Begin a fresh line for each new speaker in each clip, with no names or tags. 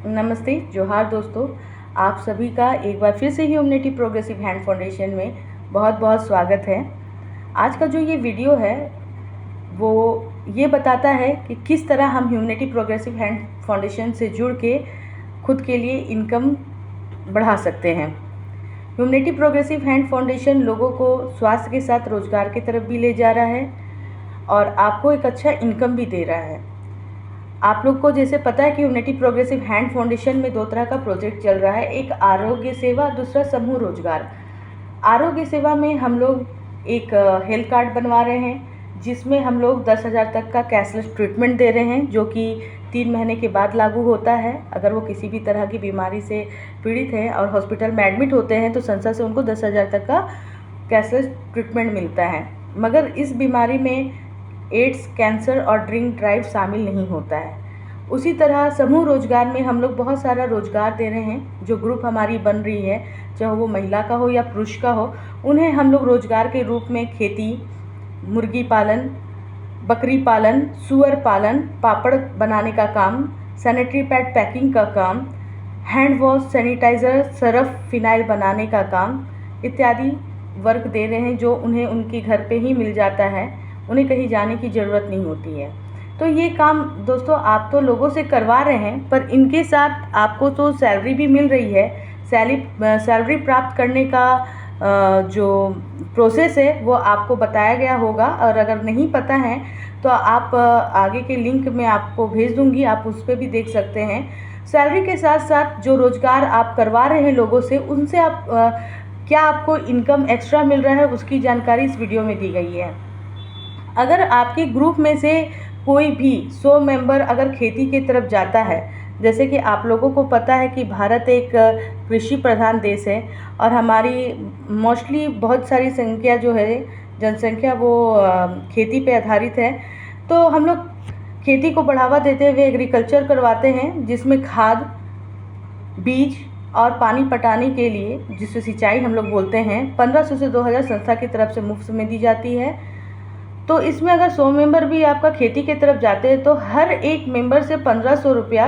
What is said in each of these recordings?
नमस्ते, जोहार दोस्तों। आप सभी का एक बार फिर से ह्यूमैनिटी प्रोग्रेसिव हैंड फाउंडेशन में बहुत बहुत स्वागत है। आज का जो ये वीडियो है वो ये बताता है कि किस तरह हम ह्यूमैनिटी प्रोग्रेसिव हैंड फाउंडेशन से जुड़ के खुद के लिए इनकम बढ़ा सकते हैं। ह्यूमैनिटी प्रोग्रेसिव हैंड फाउंडेशन लोगों को स्वास्थ्य के साथ रोजगार की तरफ भी ले जा रहा है और आपको एक अच्छा इनकम भी दे रहा है। आप लोग को जैसे पता है कि ह्यूमैनिटी प्रोग्रेसिव हैंड फाउंडेशन में दो तरह का प्रोजेक्ट चल रहा है, एक आरोग्य सेवा, दूसरा समूह रोजगार। आरोग्य सेवा में हम लोग एक हेल्थ कार्ड बनवा रहे हैं जिसमें हम लोग 10,000 तक का कैशलेस ट्रीटमेंट दे रहे हैं, जो कि 3 महीने के बाद लागू होता है। अगर वो किसी भी तरह की बीमारी से पीड़ित हैं और हॉस्पिटल में एडमिट होते हैं तो संस्था से उनको 10,000 तक का कैशलेस ट्रीटमेंट मिलता है। मगर इस बीमारी में एड्स, कैंसर और ड्रिंक ड्राइव शामिल नहीं होता है। उसी तरह समूह रोजगार में हम लोग बहुत सारा रोजगार दे रहे हैं। जो ग्रुप हमारी बन रही है, चाहे वो महिला का हो या पुरुष का हो, उन्हें हम लोग रोजगार के रूप में खेती, मुर्गी पालन, बकरी पालन, सुअर पालन, पापड़ बनाने का काम, सैनिटरी पैड पैकिंग का काम, hand wash, sanitiser, surf, phenyl बनाने का काम इत्यादि वर्क दे रहे हैं, जो उन्हें उनके घर पे ही मिल जाता है। उन्हें कहीं जाने की ज़रूरत नहीं होती है। तो ये काम दोस्तों आप तो लोगों से करवा रहे हैं, पर इनके साथ आपको तो सैलरी भी मिल रही है। सैलरी प्राप्त करने का जो प्रोसेस है वो आपको बताया गया होगा, और अगर नहीं पता है तो आप आगे के लिंक में आपको भेज दूंगी, आप उस पर भी देख सकते हैं। सैलरी के साथ साथ जो रोज़गार आप करवा रहे हैं लोगों से, उनसे आप क्या आपको इनकम एक्स्ट्रा मिल रहा है, उसकी जानकारी इस वीडियो में दी गई है। अगर आपके ग्रुप में से कोई भी 100 मेंबर अगर खेती की तरफ जाता है, जैसे कि आप लोगों को पता है कि भारत एक कृषि प्रधान देश है और हमारी मोस्टली बहुत सारी संख्या जो है, जनसंख्या, वो खेती पे आधारित है। तो हम लोग खेती को बढ़ावा देते हुए एग्रीकल्चर करवाते हैं, जिसमें खाद, बीज और पानी पटाने के लिए, जिसे सिंचाई हम लोग बोलते हैं, 1500 से 2000 संस्था की तरफ से मुफ्त में दी जाती है। तो इसमें अगर 100 मेंबर भी आपका खेती की तरफ जाते हैं तो हर एक मेंबर से 1500 रुपया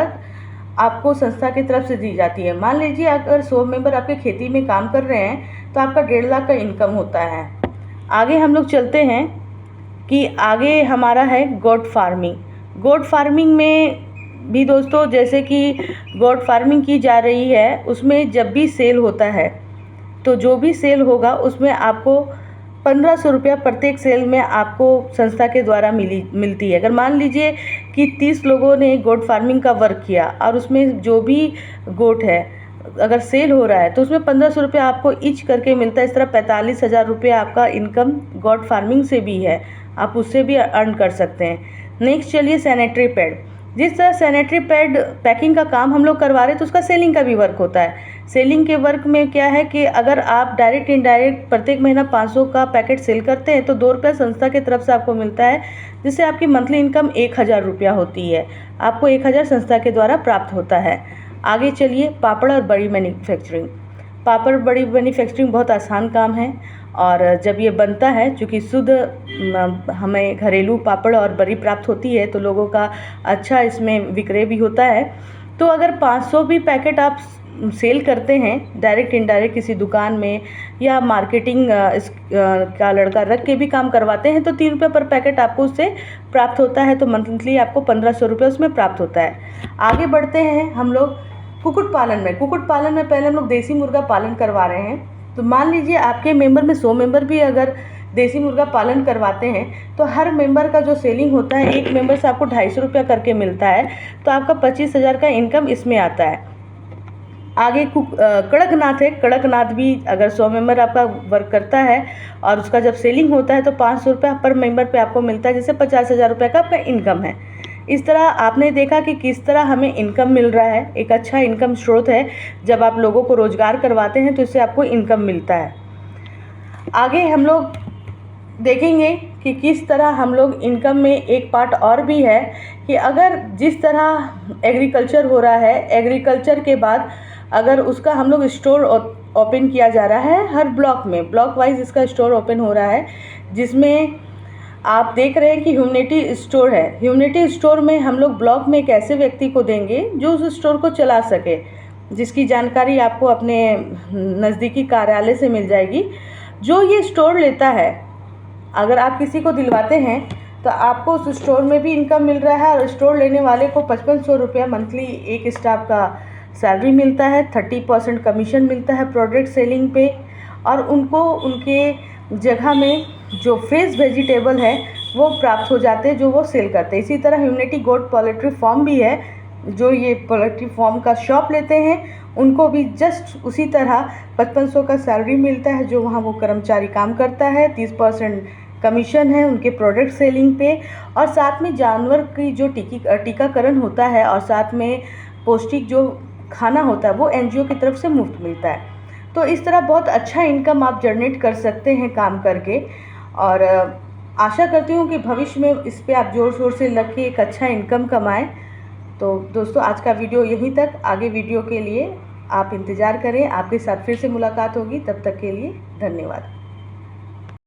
आपको संस्था की तरफ से दी जाती है। मान लीजिए अगर 100 मेंबर आपके खेती में काम कर रहे हैं तो आपका 1.5 लाख का इनकम होता है। आगे हम लोग चलते हैं कि आगे हमारा है गोट फार्मिंग। गोट फार्मिंग में भी दोस्तों, जैसे कि गोट फार्मिंग की जा रही है, उसमें जब भी सेल होता है तो जो भी सेल होगा उसमें आपको 1500 रुपया प्रत्येक सेल में आपको संस्था के द्वारा मिलती है। अगर मान लीजिए कि 30 लोगों ने गोट फार्मिंग का वर्क किया और उसमें जो भी गोट है अगर सेल हो रहा है तो उसमें 1500 रुपया आपको ईच करके मिलता है। इस तरह 45,000 रुपया आपका इनकम गोट फार्मिंग से भी है, आप उससे भी अर्न कर सकते हैं। नेक्स्ट चलिए सैनिटरी पैड। जिस तरह सैनिटरी पैड पैकिंग का काम हम लोग करवा रहे हैं तो उसका सेलिंग का भी वर्क होता है। सेलिंग के वर्क में क्या है कि अगर आप डायरेक्ट इनडायरेक्ट प्रत्येक महीना 500 का पैकेट सेल करते हैं तो 2 रुपये संस्था की तरफ से आपको मिलता है, जिससे आपकी मंथली इनकम 1,000 रुपया होती है। आपको 1,000 संस्था के द्वारा प्राप्त होता है। आगे चलिए पापड़ और बड़ी मैन्युफैक्चरिंग। पापड़ बड़ी मैन्युफैक्चरिंग बहुत आसान काम है, और जब ये बनता है, चूँकि शुद्ध हमें घरेलू पापड़ और बड़ी प्राप्त होती है तो लोगों का अच्छा इसमें विक्रय भी होता है। तो अगर 500 भी पैकेट आप सेल करते हैं डायरेक्ट इनडायरेक्ट किसी दुकान में, या मार्केटिंग का लड़का रख के भी काम करवाते हैं, तो 3 रुपये पर पैकेट आपको उससे प्राप्त होता है। तो मंथली आपको 1500 रुपये उसमें प्राप्त होता है। आगे बढ़ते हैं हम लोग कुक्कुट पालन में। कुक्कुट पालन में पहले हम लोग देसी मुर्गा पालन करवा रहे हैं। तो मान लीजिए आपके मेंबर में 100 मेंबर भी अगर देसी मुर्गा पालन करवाते हैं तो हर मेंबर का जो सेलिंग होता है, एक मेंबर से आपको 250 रुपया करके मिलता है। तो आपका 25,000 का इनकम इसमें आता है। आगे कड़कनाथ है। कड़कनाथ भी अगर 100 मेंबर आपका वर्क करता है और उसका जब सेलिंग होता है तो 500 रुपया पर मेंबर पे आपको मिलता है, जिससे 50,000 रुपये का आपका इनकम है। इस तरह आपने देखा कि किस तरह हमें इनकम मिल रहा है। एक अच्छा इनकम स्रोत है। जब आप लोगों को रोज़गार करवाते हैं तो इससे आपको इनकम मिलता है। आगे हम लोग देखेंगे कि किस तरह हम लोग इनकम में एक पार्ट और भी है कि अगर जिस तरह एग्रीकल्चर हो रहा है, एग्रीकल्चर के बाद अगर उसका हम लोग स्टोर ओपन किया जा रहा है, हर ब्लॉक में, ब्लॉक वाइज इसका स्टोर ओपन हो रहा है, जिसमें आप देख रहे हैं कि ह्यूमनिटी स्टोर है। ह्यूमनिटी स्टोर में हम लोग ब्लॉक में एक ऐसे व्यक्ति को देंगे जो उस स्टोर को चला सके, जिसकी जानकारी आपको अपने नज़दीकी कार्यालय से मिल जाएगी। जो ये स्टोर लेता है, अगर आप किसी को दिलवाते हैं तो आपको उस स्टोर में भी इनकम मिल रहा है और स्टोर लेने वाले को 5500 रुपया मंथली एक स्टाफ का सैलरी मिलता है। 30% कमीशन मिलता है प्रोडक्ट सेलिंग पे, और उनको उनके जगह में जो फ्रेश वेजिटेबल है वो प्राप्त हो जाते हैं जो वो सेल करते हैं। इसी तरह ह्यूमनिटी गोट पोल्ट्री फार्म भी है, जो ये पोल्ट्री फार्म का शॉप लेते हैं उनको भी जस्ट उसी तरह 5500 का सैलरी मिलता है जो वहाँ वो कर्मचारी काम करता है। 30% कमीशन है उनके प्रोडक्ट सेलिंग पे, और साथ में जानवर की जो टीकाकरण होता है और साथ में पौष्टिक जो खाना होता है वो एनजीओ की तरफ से मुफ्त मिलता है। तो इस तरह बहुत अच्छा इनकम आप जनरेट कर सकते हैं काम करके, और आशा करती हूँ कि भविष्य में इस पर आप ज़ोर शोर से लग के एक अच्छा इनकम कमाएं। तो दोस्तों, आज का वीडियो यहीं तक। आगे वीडियो के लिए आप इंतज़ार करें, आपके साथ फिर से मुलाकात होगी। तब तक के लिए धन्यवाद।